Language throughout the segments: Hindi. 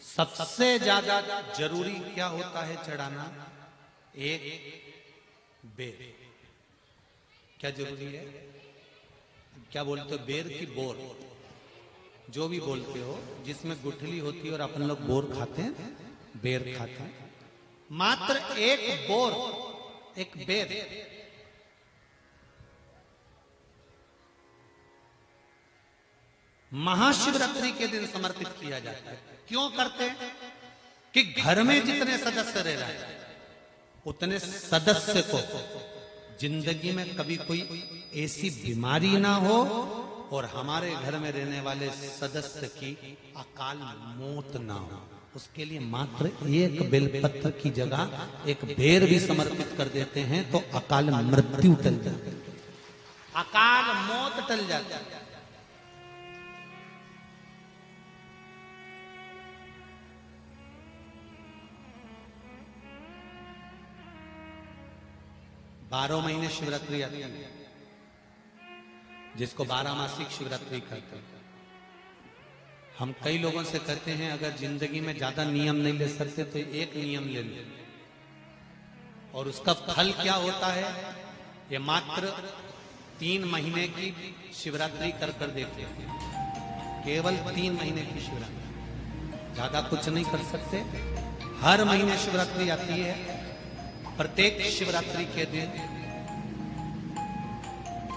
सबसे ज्यादा जरूरी क्या होता है चढ़ाना? एक बेर। क्या जरूरी है? क्या बोलते हो? बेर की बोर, जो भी बोलते हो, जिसमें गुठली होती है और अपन लोग बोर खाते हैं, बेर खाते हैं। मात्र एक बोर, एक बेर महाशिवरात्रि के दिन समर्पित किया जाता है। क्यों करते हैं? कि घर में जितने सदस्य रह रहे हैं उतने सदस्य को जिंदगी में कभी कोई ऐसी बीमारी ना हो और हमारे घर में रहने वाले सदस्य की अकाल मौत ना हो, उसके लिए मात्र एक बेलपत्र की जगह एक बेर भी समर्पित कर देते हैं तो अकाल मृत्यु टल जाती है, अकाल मौत टल जाती है। बारह महीने शिवरात्रि आती है, जिसको 12 मासिक शिवरात्रि कहते हैं। हम कई लोगों से कहते हैं अगर जिंदगी में ज्यादा नियम नहीं ले सकते तो एक नियम ले लो, और उसका फल क्या होता है ये मात्र 3 महीने की शिवरात्रि कर देखते हैं। केवल 3 महीने की शिवरात्रि, ज्यादा कुछ नहीं कर सकते। हर महीने शिवरात्रि आती है। प्रत्येक शिवरात्रि के दिन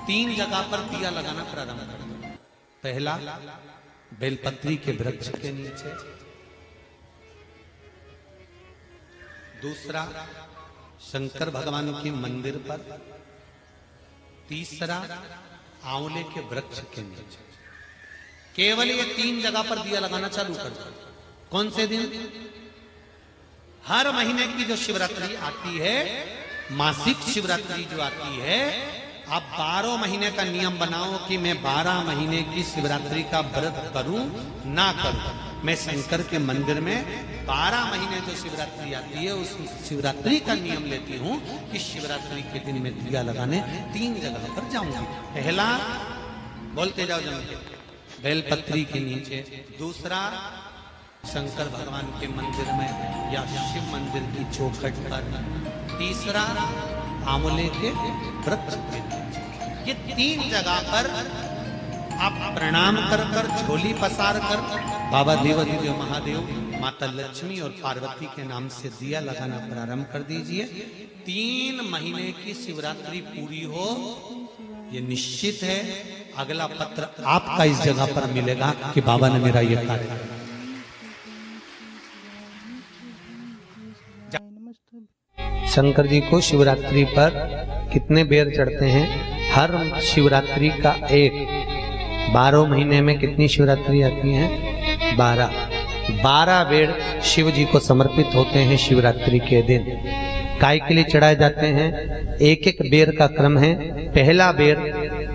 3 जगह पर दिया लगाना प्रारंभ करते हैं। पहला बेलपत्री के वृक्ष के नीचे, दूसरा शंकर भगवान के मंदिर पर, तीसरा आंवले के वृक्ष के नीचे। केवल ये 3 जगह पर दिया लगाना चालू कर दो। कौन से दिन? हर महीने की जो शिवरात्रि आती है, मासिक शिवरात्रि जो आती है, आप 12 महीने का नियम बनाओ कि मैं 12 महीने की शिवरात्रि का व्रत करूं ना करूं। मैं शंकर के मंदिर में 12 महीने जो शिवरात्रि आती है उस शिवरात्रि का नियम लेती हूं कि शिवरात्रि के दिन मैं दिया लगाने 3 जगह पर जाऊंगी। पहला, बोलते जाओ जम के, बेलपत्री के नीचे। दूसरा, शंकर भगवान के मंदिर में या शिव मंदिर की चौखट पर। तीसरा, आंवले के वृक्ष के नीचे। ये 3 जगह पर आप प्रणाम कर झोली पसार कर बाबा देवाधिदेव महादेव, माता लक्ष्मी और पार्वती के नाम से दिया लगाना प्रारंभ कर दीजिए। 3 महीने की शिवरात्रि पूरी हो, ये निश्चित है अगला पत्र आपका इस जगह पर मिलेगा कि बाबा ने मेरा ये कार्य किया। शंकर जी को शिवरात्रि पर कितने बेर चढ़ते हैं? हर शिवरात्रि का एक। 12 महीने में कितनी शिवरात्रि आती हैं? 12 बेर शिव जी को समर्पित होते हैं शिवरात्रि के दिन। काय के लिए चढ़ाए जाते हैं? एक एक बेर का क्रम है। पहला बेर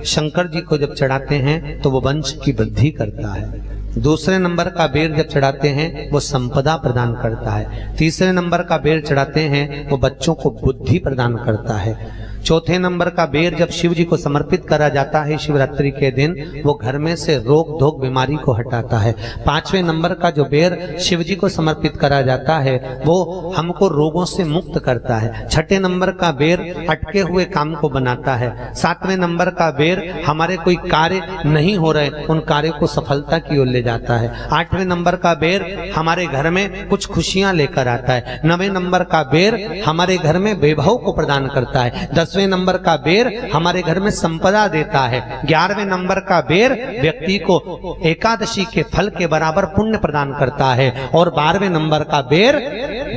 शंकर जी को जब चढ़ाते हैं तो वो वंश की वृद्धि करता है। दूसरे नंबर का बेर जब चढ़ाते हैं वो संपदा प्रदान करता है। तीसरे नंबर का बेर चढ़ाते हैं वो बच्चों को बुद्धि प्रदान करता है। चौथे नंबर का बेर जब शिव जी को समर्पित करा जाता है शिवरात्रि के दिन, वो घर में से रोग धोग बीमारी को हटाता है। 5वें नंबर का जो बेर शिव जी को समर्पित करा जाता है वो हमको रोगों से मुक्त करता है। 6ठे नंबर का बेर अटके हुए काम को बनाता है। 7वें नंबर का बेर हमारे कोई कार्य नहीं हो रहे उन कार्यों को सफलता की ओर ले जाता है। 8वें नंबर का बेर हमारे घर में कुछ खुशियां लेकर आता है। 9वें नंबर का बेर हमारे घर में वैभव को प्रदान करता है। 10वें नंबर का बेर हमारे घर में संपदा देता है। 11वें नंबर का बेर व्यक्ति को एकादशी के फल के बराबर पुण्य प्रदान करता है। और 12वें नंबर का बेर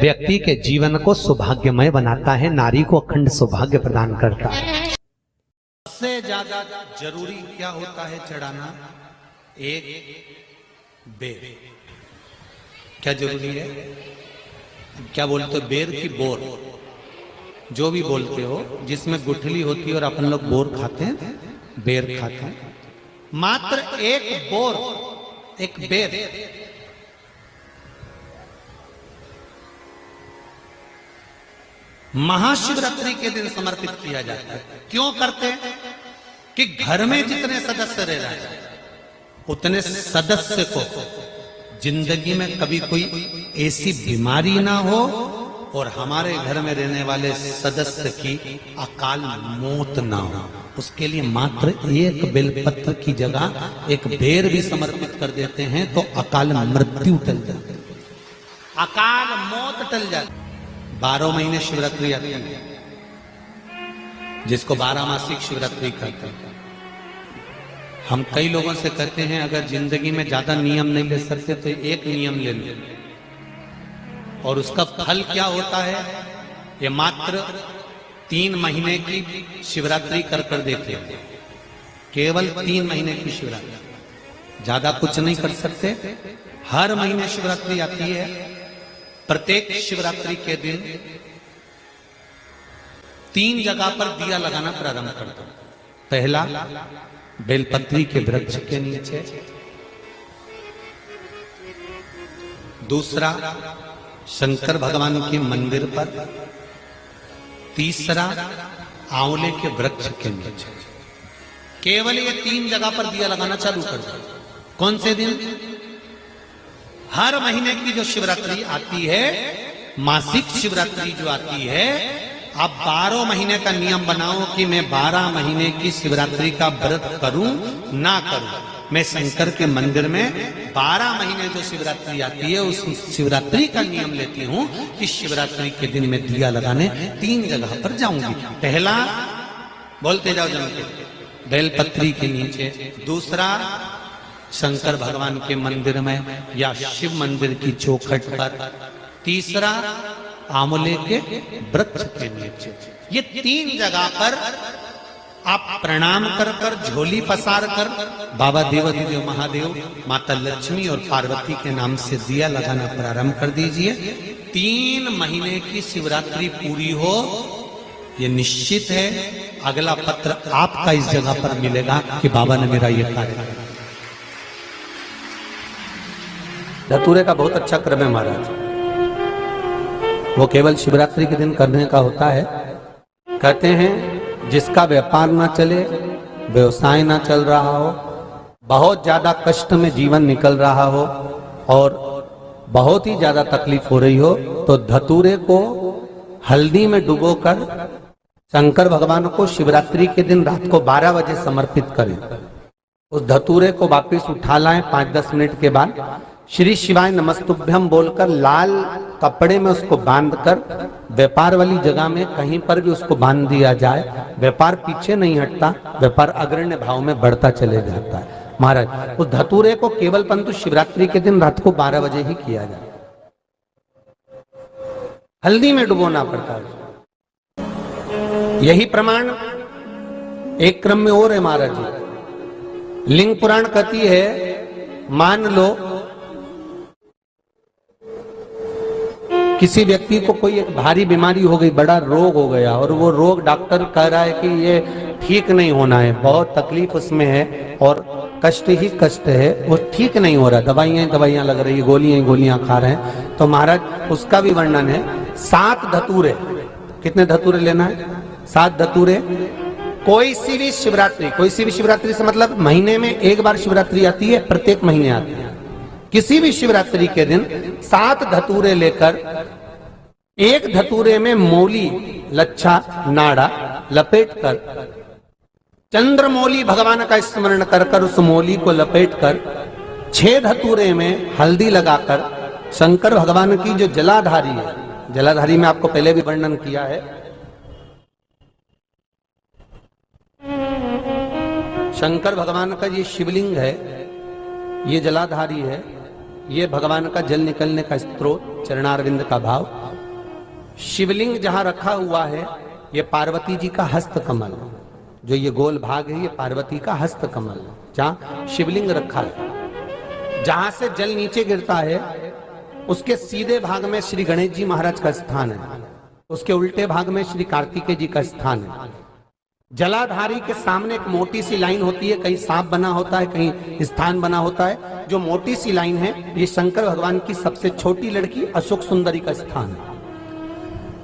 व्यक्ति के जीवन को सौभाग्यमय बनाता है, नारी को अखंड सौभाग्य प्रदान करता है। सबसे ज्यादा जरूरी क्या होता है चढ़ाना? एक बेर। क्या जरूरी है? क्या बोलते हो? बेर की बोर, जो भी बोलते हो, जिसमें गुठली होती है और अपन लोग बोर खाते हैं, बेर खाते हैं। मात्र एक बोर, एक बेर महाशिवरात्रि के दिन समर्पित किया जाता है। क्यों करते हैं? कि घर में जितने सदस्य रह रहे हैं उतने सदस्य को जिंदगी में कभी कोई ऐसी बीमारी ना हो और हमारे घर में रहने वाले सदस्य की अकाल मौत ना हो, उसके लिए मात्र एक बेलपत्र की जगह एक बेर भी समर्पित कर देते हैं तो अकाल मृत्यु टल जाती है, अकाल मौत टल जाती। 12 महीने शिवरात्रि आती है, जिसको 12 मासिक शिवरात्रि कहते हैं। हम कई लोगों से कहते हैं अगर जिंदगी में ज्यादा नियम नहीं ले सकते तो एक नियम ले लो, और उसका फल क्या होता है ये मात्र 3 महीने की शिवरात्रि कर कर देते हैं, केवल 3 महीने की शिवरात्रि, ज्यादा कुछ नहीं कर सकते। हर महीने शिवरात्रि आती है, प्रत्येक शिवरात्रि के दिन 3 जगह पर दिया लगाना प्रारंभ करता हूं। पहला बेलपत्री के वृक्ष के नीचे, दूसरा शंकर भगवान के मंदिर पर, तीसरा आंवले के वृक्ष के नीचे। केवल ये 3 जगह पर दिया लगाना चालू कर दो। कौन से दिन? हर महीने की जो शिवरात्रि आती है, मासिक शिवरात्रि जो आती है, आप 12 महीने का नियम बनाओ कि मैं 12 महीने की शिवरात्रि का व्रत करूं ना करूं। मैं शंकर के मंदिर में 12 महीने जो शिवरात्रि आती है उस शिवरात्रि का नियम लेती हूं कि शिवरात्रि के दिन मैं दिया लगाने 3 जगह पर जाऊंगी। पहला, बोलते जाओ जम के, बेलपत्री के नीचे, दूसरा शंकर भगवान के मंदिर में या शिव मंदिर की चौखट पर, तीसरा आंवले के वृक्ष के नीचे। ये 3 जगह पर आप प्रणाम कर कर, झोली पसार कर बाबा देवाधिदेव महादेव, माता लक्ष्मी और पार्वती के नाम से दिया लगाना प्रारंभ कर दीजिए। 3 महीने की शिवरात्रि पूरी हो, ये निश्चित है अगला पत्र आपका इस जगह पर मिलेगा कि बाबा ने मेरा ये कार्य किया। धतूरे का बहुत अच्छा क्रम है महाराज, वो केवल शिवरात्रि के दिन करने का होता है। कहते हैं जिसका व्यापार ना चले, व्यवसाय ना चल रहा हो, बहुत ज्यादा कष्ट में जीवन निकल रहा हो और बहुत ही ज्यादा तकलीफ हो रही हो, तो धतूरे को हल्दी में डुबोकर शंकर भगवान को शिवरात्रि के दिन रात को 12 बजे समर्पित करें। उस धतूरे को वापस उठा लाएं 5-10 मिनट के बाद, श्री शिवाय नमस्तुभ्यम बोलकर लाल कपड़े में उसको बांधकर व्यापार वाली जगह में कहीं पर भी उसको बांध दिया जाए। व्यापार पीछे नहीं हटता, व्यापार अग्रण्य भाव में बढ़ता चले जाता है। महाराज उस धतूरे को केवल परंतु शिवरात्रि के दिन रात को 12 बजे ही किया जाए, हल्दी में डुबोना पड़ता है। यही प्रमाण एक क्रम में और है महाराज जी। लिंग पुराण कहती है, मान लो किसी व्यक्ति को कोई एक भारी बीमारी हो गई, बड़ा रोग हो गया, और वो रोग डॉक्टर कह रहा है कि ये ठीक नहीं होना है, बहुत तकलीफ उसमें है और कष्ट ही कष्ट है, वो ठीक नहीं हो रहा, दवाइयां लग रही है, गोलियां खा रहे हैं। तो महाराज उसका भी वर्णन है। 7 धतूरे, कितने धतूरे लेना है? 7 धतूरे। कोई सी भी शिवरात्रि से मतलब महीने में एक बार शिवरात्रि आती है, प्रत्येक महीने आती है। किसी भी शिवरात्रि के दिन 7 धतूरे लेकर, एक धतूरे में मौली, लच्छा, नाड़ा लपेटकर, चंद्रमौली भगवान का स्मरण कर कर उस मौली को लपेटकर 6 धतूरे में हल्दी लगाकर शंकर भगवान की जो जलाधारी है, जलाधारी में आपको पहले भी वर्णन किया है, शंकर भगवान का ये शिवलिंग है, ये जलाधारी है, ये भगवान का जल निकलने का स्रोत, चरणारविंद का भाव। शिवलिंग जहां रखा हुआ है ये पार्वती जी का हस्त कमल, जो ये गोल भाग है ये पार्वती का हस्त कमल, जहां शिवलिंग रखा है। जहां से जल नीचे गिरता है उसके सीधे भाग में श्री गणेश जी महाराज का स्थान है, उसके उल्टे भाग में श्री कार्तिकेय जी का स्थान है। जलाधारी के सामने एक मोटी सी लाइन होती है, कहीं सांप बना होता है, कहीं स्थान बना होता है। जो मोटी सी लाइन है ये शंकर भगवान की सबसे छोटी लड़की अशोक सुंदरी का स्थान है।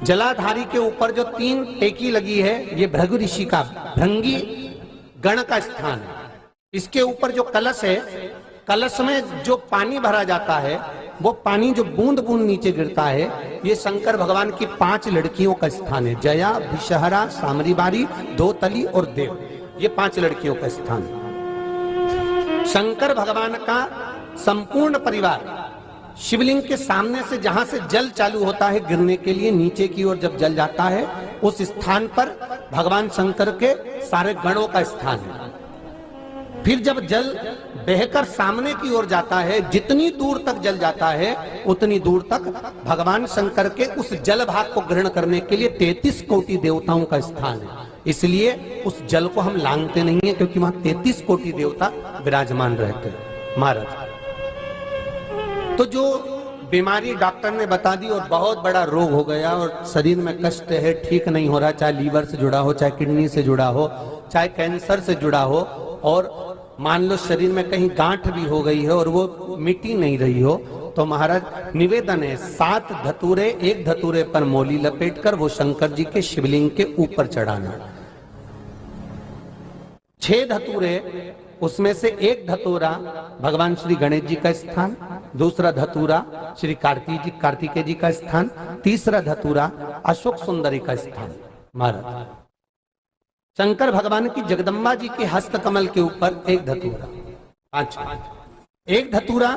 जलाधारी के ऊपर जो 3 टेकी लगी है ये भृगु ऋषि का, भृंगी गण का स्थान है। इसके ऊपर जो कलश है, कलश में जो पानी भरा जाता है वो पानी जो बूंद बूंद नीचे गिरता है, ये शंकर भगवान की 5 लड़कियों का स्थान है। जया, विषहरा, सामरीबारी, दोतली और देव, ये 5 लड़कियों का स्थान है। शंकर भगवान का संपूर्ण परिवार शिवलिंग के सामने से जहां से जल चालू होता है गिरने के लिए नीचे की ओर जब जल जाता है, उस स्थान पर भगवान शंकर के सारे गणों का स्थान है। फिर जब जल बहकर सामने की ओर जाता है, जितनी दूर तक जल जाता है उतनी दूर तक भगवान शंकर के उस जल भाग को ग्रहण करने के लिए 33 कोटि देवताओं का स्थान है। इसलिए उस जल को हम लांघते नहीं है, क्योंकि वहां 33 कोटि देवता विराजमान रहते हैं महाराज। तो जो बीमारी डॉक्टर ने बता दी और बहुत बड़ा रोग हो गया और शरीर में कष्ट है, ठीक नहीं हो रहा, चाहे लीवर से जुड़ा हो, चाहे किडनी से जुड़ा हो, चाहे कैंसर से जुड़ा हो, और मान लो शरीर में कहीं गांठ भी हो गई है और वो मिटी नहीं रही हो, तो महाराज निवेदन है 7 धतूरे, एक धतूरे पर मोली लपेटकर वो शंकर जी के शिवलिंग के ऊपर चढ़ाना। 6 धतूरे, उसमें से एक धतूरा भगवान श्री गणेश जी का स्थान, दूसरा धतूरा श्री कार्तिकेय जी का स्थान, तीसरा धतूरा अशोक सुंदरी का स्थान। महाराज शंकर भगवान की जगदम्बा जी के हस्त कमल के ऊपर एक धतूरा। अच्छा, एक धतूरा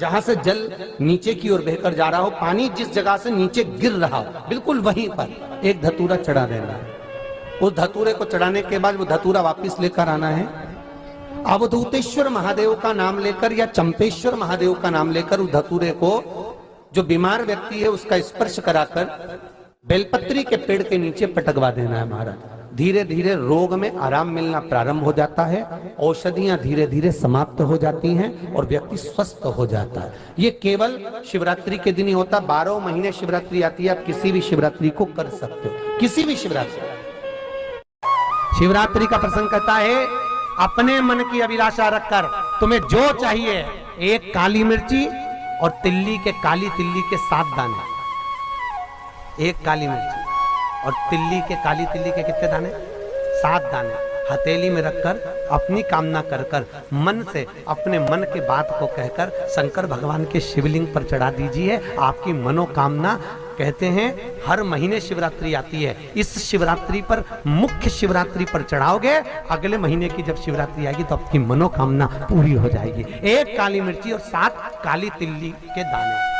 जहां से जल नीचे की ओर बहकर जा रहा हो, पानी जिस जगह से नीचे गिर रहा हो बिल्कुल वहीं पर एक धतूरा चढ़ा देना है। उस धतूरे को चढ़ाने के बाद वो धतूरा वापस लेकर आना है। अवधूतेश्वर महादेव का नाम लेकर या चंपेश्वर महादेव का नाम लेकर उस धतूरे को, जो बीमार व्यक्ति है उसका स्पर्श कराकर बेलपत्री के पेड़ के नीचे पटकवा देना है महाराज। धीरे धीरे रोग में आराम मिलना प्रारंभ हो जाता है, औषधियां धीरे धीरे समाप्त हो जाती हैं और व्यक्ति स्वस्थ हो जाता है। ये केवल शिवरात्रि के दिन ही होता। 12 महीने शिवरात्रि आती है, आप किसी भी शिवरात्रि को कर सकते हो, किसी भी शिवरात्रि। शिवरात्रि का प्रसंग कहता है अपने मन की अभिलाषा रखकर तुम्हें जो चाहिए, एक काली मिर्ची और काली तिल्ली के 7 दाने, एक काली मिर्ची और काली तिल्ली के कितने दाने? 7 दाने हथेली में रखकर अपनी कामना कर कर मन से अपने मन के बात को कहकर शंकर भगवान के शिवलिंग पर चढ़ा दीजिए। आपकी मनोकामना, कहते हैं हर महीने शिवरात्रि आती है, इस शिवरात्रि पर, मुख्य शिवरात्रि पर चढ़ाओगे, अगले महीने की जब शिवरात्रि आएगी तो आपकी मनोकामना पूरी हो जाएगी। एक काली मिर्ची और 7 काली तिल्ली के दाने।